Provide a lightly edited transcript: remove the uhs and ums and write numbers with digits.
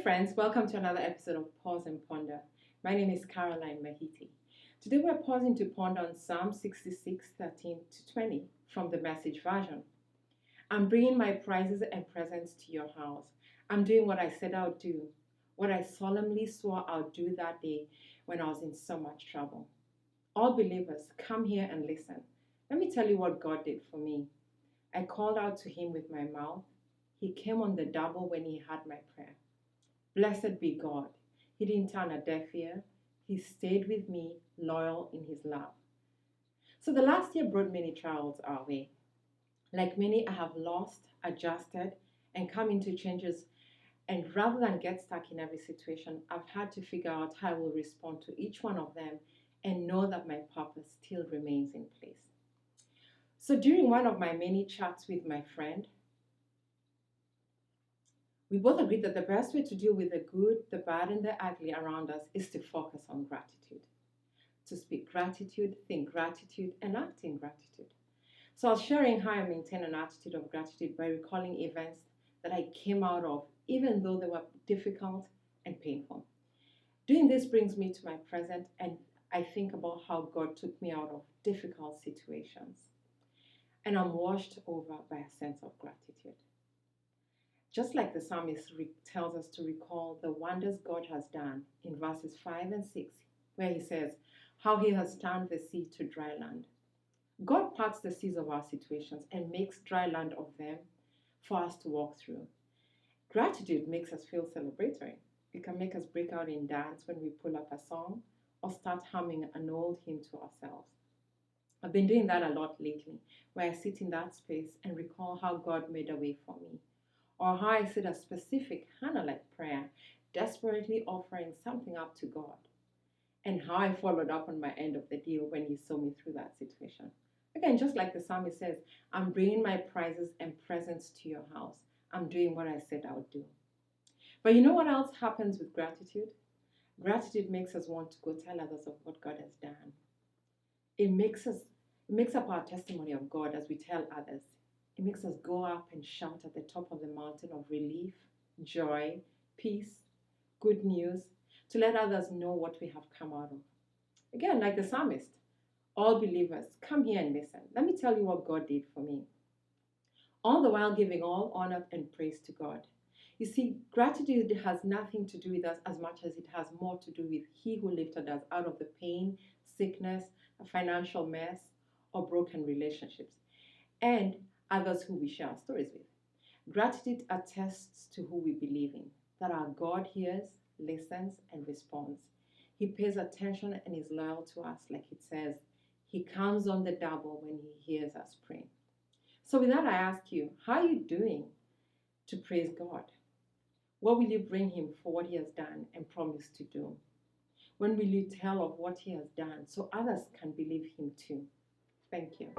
friends, welcome to another episode of Pause and Ponder. My name is Caroline Mahiti. Today we're pausing to ponder on Psalm 66:13-20 from the Message version. I'm bringing my prizes and presents to your house. I'm doing what I said I would do, what I solemnly swore I would do that day when I was in so much trouble. All believers, come here and listen. Let me tell you what God did for me. I called out to him with my mouth. He came on the double when he heard my prayer. Blessed be God. He didn't turn a deaf ear. He stayed with me, loyal in his love. So the last year brought many trials our way. Like many, I have lost, adjusted, and come into changes. And rather than get stuck in every situation, I've had to figure out how I will respond to each one of them and know that my purpose still remains in place. So during one of my many chats with my friend, we both agreed that the best way to deal with the good, the bad, and the ugly around us is to focus on gratitude. To speak gratitude, think gratitude, and act in gratitude. So I was sharing how I maintain an attitude of gratitude by recalling events that I came out of, even though they were difficult and painful. Doing this brings me to my present, and I think about how God took me out of difficult situations. And I'm washed over by a sense of gratitude. Just like the psalmist tells us to recall the wonders God has done in verses 5 and 6, where he says, how he has turned the sea to dry land. God parts the seas of our situations and makes dry land of them for us to walk through. Gratitude makes us feel celebratory. It can make us break out in dance when we pull up a song or start humming an old hymn to ourselves. I've been doing that a lot lately, where I sit in that space and recall how God made a way for me, or how I said a specific Hannah-like prayer, desperately offering something up to God, and how I followed up on my end of the deal when he saw me through that situation. Again, just like the psalmist says, I'm bringing my prizes and presents to your house. I'm doing what I said I would do. But you know what else happens with gratitude? Gratitude makes us want to go tell others of what God has done. It makes up our testimony of God as we tell others. It makes us go up and shout at the top of the mountain of relief, joy, peace, good news, to let others know what we have come out of. Again, like the psalmist, all believers, come here and listen. Let me tell you what God did for me. All the while giving all honor and praise to God. You see, gratitude has nothing to do with us as much as it has more to do with He who lifted us out of the pain, sickness, a financial mess, or broken relationships, and others who we share our stories with. Gratitude attests to who we believe in, that our God hears, listens, and responds. He pays attention and is loyal to us, like it says. He comes on the double when he hears us pray. So with that, I ask you, how are you doing to praise God? What will you bring him for what he has done and promised to do? When will you tell of what he has done so others can believe him too? Thank you.